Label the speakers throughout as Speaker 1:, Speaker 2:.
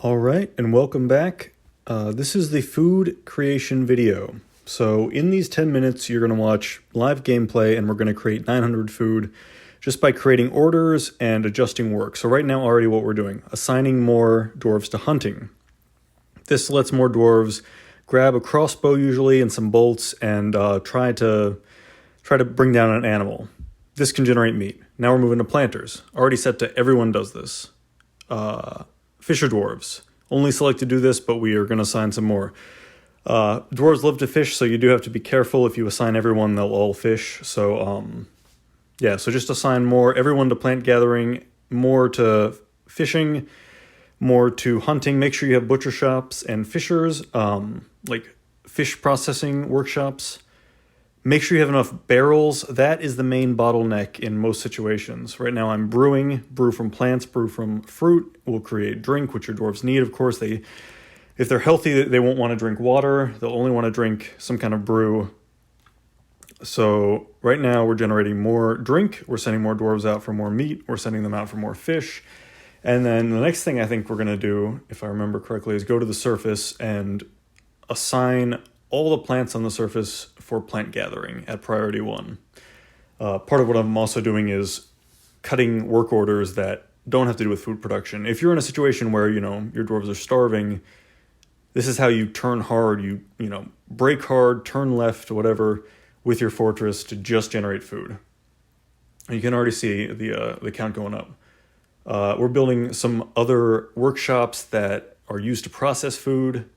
Speaker 1: All right, and welcome back. This is the food creation video. So in these 10 minutes, you're going to watch live gameplay, and we're going to create 900 food just by creating orders and adjusting work. So right now, already what we're doing, assigning more dwarves to hunting. This lets more dwarves grab a crossbow usually and some bolts and try to bring down an animal. This can generate meat. Now we're moving to planters. Already set to everyone does this. Fisher dwarves. Only select to do this, but we are going to assign some more. Dwarves love to fish, so you do have to be careful. If you assign everyone, they'll all fish. So, so just assign more. Everyone to plant gathering, more to fishing, more to hunting. Make sure you have butcher shops and fishers, like fish processing workshops. Make sure you have enough barrels. That is the main bottleneck in most situations. Right now I'm brewing, brew from plants, brew from fruit. Will create drink, which your dwarves need, of course. If they're healthy, they won't want to drink water. They'll only want to drink some kind of brew. So right now we're generating more drink. We're sending more dwarves out for more meat. We're sending them out for more fish. And then the next thing I think we're going to do, if I remember correctly, is go to the surface and assign all the plants on the surface for plant gathering at priority 1. Part of what I'm also doing is cutting work orders that don't have to do with food production. If you're in a situation where, your dwarves are starving, this is how you turn hard. You break hard, turn left, whatever, with your fortress to just generate food. And you can already see the count going up. We're building some other workshops that are used to process food.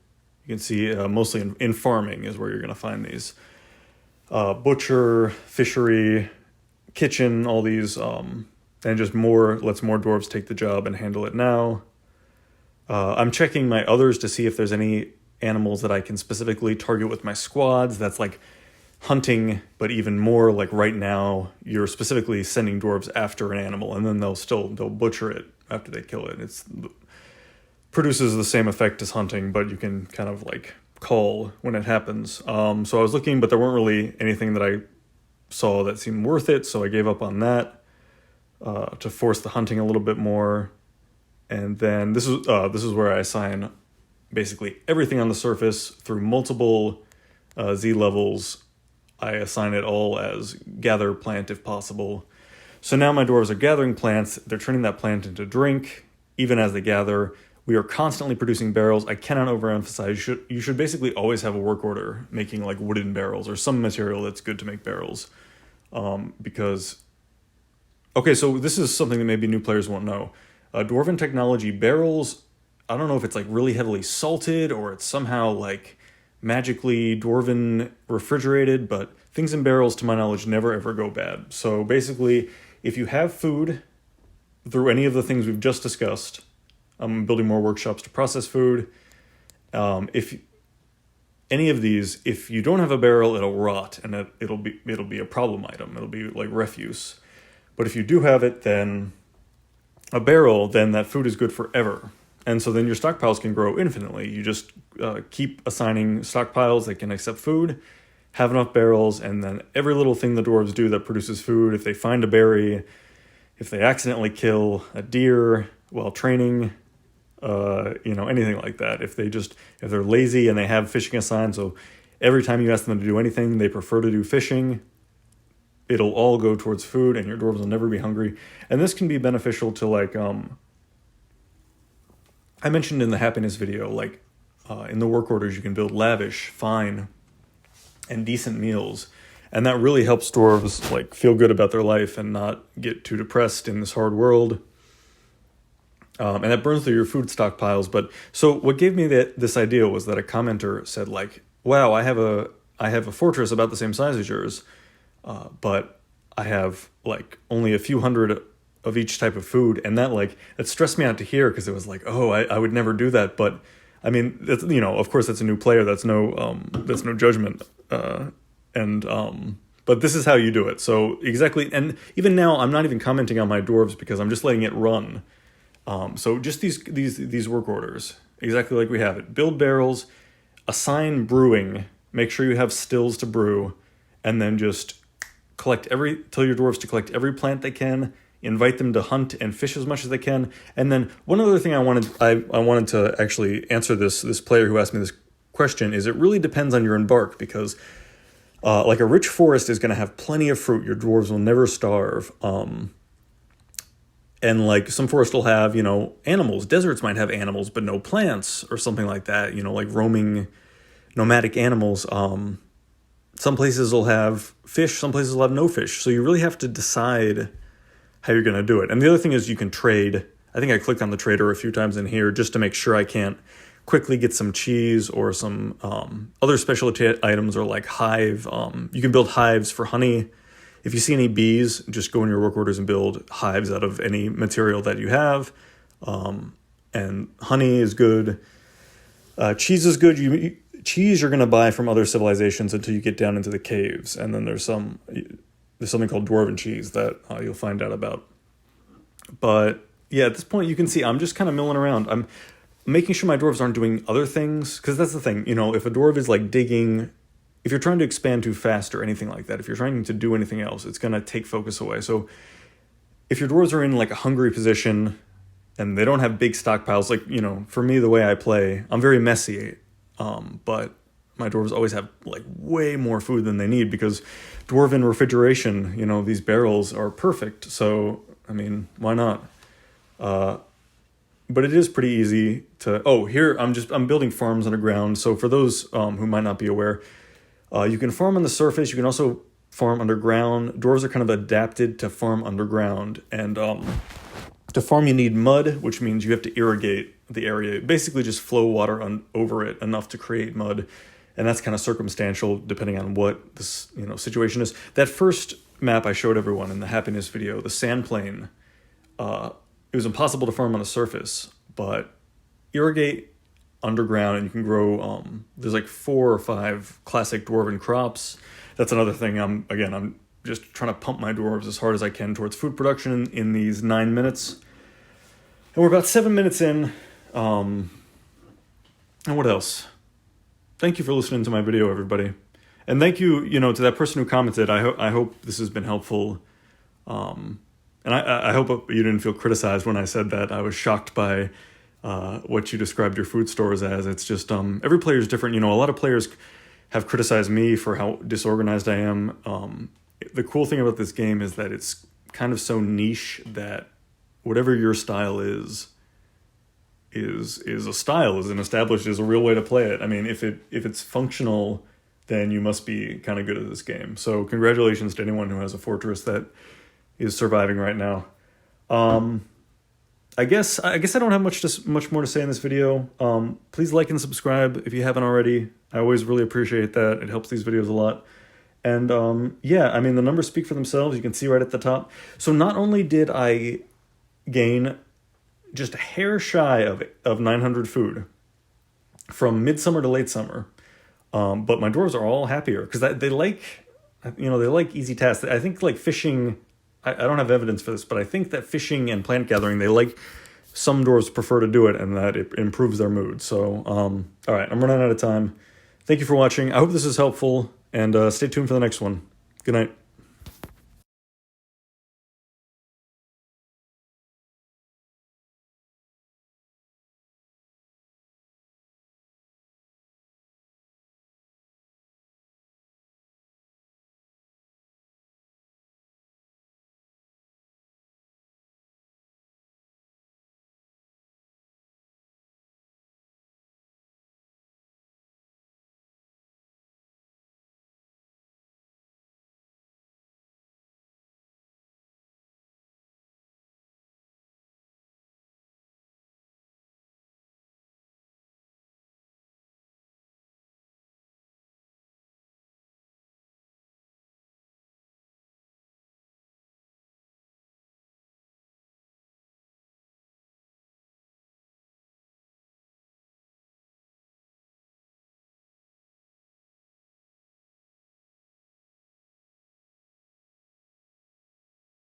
Speaker 1: You can see mostly in farming is where you're going to find these. Butcher, fishery, kitchen, all these, and just lets more dwarves take the job and handle it now. I'm checking my others to see if there's any animals that I can specifically target with my squads. That's like hunting, but even more like right now, you're specifically sending dwarves after an animal, and then they'll butcher it after they kill it. It's produces the same effect as hunting, but you can kind of like call when it happens. So I was looking, but there weren't really anything that I saw that seemed worth it, so I gave up on that to force the hunting a little bit more. And then this is where I assign basically everything on the surface through multiple Z levels. I assign it all as gather plant if possible. So now my dwarves are gathering plants. They're turning that plant into drink, even as they gather. We are constantly producing barrels. I cannot overemphasize. You should basically always have a work order making like wooden barrels or some material that's good to make barrels. So this is something that maybe new players won't know. Dwarven technology, barrels, I don't know if it's like really heavily salted or it's somehow like magically Dwarven refrigerated, but things in barrels, to my knowledge, never ever go bad. So basically, if you have food through any of the things we've just discussed, I'm building more workshops to process food. If any of these, if you don't have a barrel, it'll rot and it'll be a problem item. It'll be like refuse. But if you do have it, then a barrel, then that food is good forever. And so then your stockpiles can grow infinitely. You just keep assigning stockpiles that can accept food, have enough barrels, and then every little thing the dwarves do that produces food, if they find a berry, if they accidentally kill a deer while training, anything like that. If they're lazy and they have fishing assigned, so every time you ask them to do anything, they prefer to do fishing, it'll all go towards food and your dwarves will never be hungry. And this can be beneficial to like, I mentioned in the happiness video, like in the work orders, you can build lavish, fine, and decent meals. And that really helps dwarves like feel good about their life and not get too depressed in this hard world. And that burns through your food stockpiles. But so what gave me this idea was that a commenter said like, wow, I have a fortress about the same size as yours, but I have like only a few hundred of each type of food. And that stressed me out to hear, because it was like, oh, I would never do that. But I mean, that's, of course that's a new player. That's no judgment. But this is how you do it. So exactly. And even now I'm not even commenting on my dwarves because I'm just letting it run. So just these work orders, exactly like we have it. Build barrels, assign brewing, make sure you have stills to brew, and then just tell your dwarves to collect every plant they can, invite them to hunt and fish as much as they can. And then one other thing I wanted to actually answer this player who asked me this question is it really depends on your embark, because like a rich forest is going to have plenty of fruit. Your dwarves will never starve. And like some forests will have, animals. Deserts might have animals, but no plants or something like that, like roaming nomadic animals. Some places will have fish, some places will have no fish. So you really have to decide how you're going to do it. And the other thing is you can trade. I think I clicked on the trader a few times in here just to make sure I can't quickly get some cheese or some other specialty items, or like hive. You can build hives for honey. If you see any bees, just go in your work orders and build hives out of any material that you have. And honey is good. Cheese is good. Cheese you're going to buy from other civilizations until you get down into the caves. And then there's something called dwarven cheese that you'll find out about. But yeah, at this point you can see I'm just kind of milling around. I'm making sure my dwarves aren't doing other things, because that's the thing. If a dwarf is like digging, if you're trying to expand too fast or anything like that, if you're trying to do anything else, it's going to take focus away. So if your dwarves are in like a hungry position and they don't have big stockpiles, like, for me, the way I play, I'm very messy. But my dwarves always have like way more food than they need, because dwarven refrigeration, these barrels are perfect. So, I mean, why not? But it is pretty easy to, here I'm building farms underground. So for those who might not be aware, you can farm on the surface. You can also farm underground. Dwarves are kind of adapted to farm underground. And to farm, you need mud, which means you have to irrigate the area. Basically just flow water over it enough to create mud. And that's kind of circumstantial depending on what this situation is. That first map I showed everyone in the happiness video, the sand plain, it was impossible to farm on the surface, but irrigate underground and you can grow, there's like 4 or 5 classic dwarven crops. That's another thing. I'm just trying to pump my dwarves as hard as I can towards food production in these 9 minutes. And we're about 7 minutes in. And what else? Thank you for listening to my video, everybody. And thank you, to that person who commented. I hope this has been helpful. And I hope you didn't feel criticized when I said that. I was shocked by what you described your food stores as. It's just every player is different. A lot of players have criticized me for how disorganized I am. The cool thing about this game is that it's kind of so niche that whatever your style is a style, is an established, is a real way to play it. I mean, if it's functional, then you must be kind of good at this game. So congratulations to anyone who has a fortress that is surviving right now. I guess I don't have much more to say in this video. Please like and subscribe if you haven't already. I always really appreciate that. It helps these videos a lot. And the numbers speak for themselves. You can see right at the top. So not only did I gain just a hair shy of 900 food from midsummer to late summer, but my dwarves are all happier because they like easy tasks. I think like fishing. I don't have evidence for this, but I think that fishing and plant gathering, some dwarves prefer to do it, and that it improves their mood. So, all right, I'm running out of time. Thank you for watching. I hope this is helpful, and stay tuned for the next one. Good night.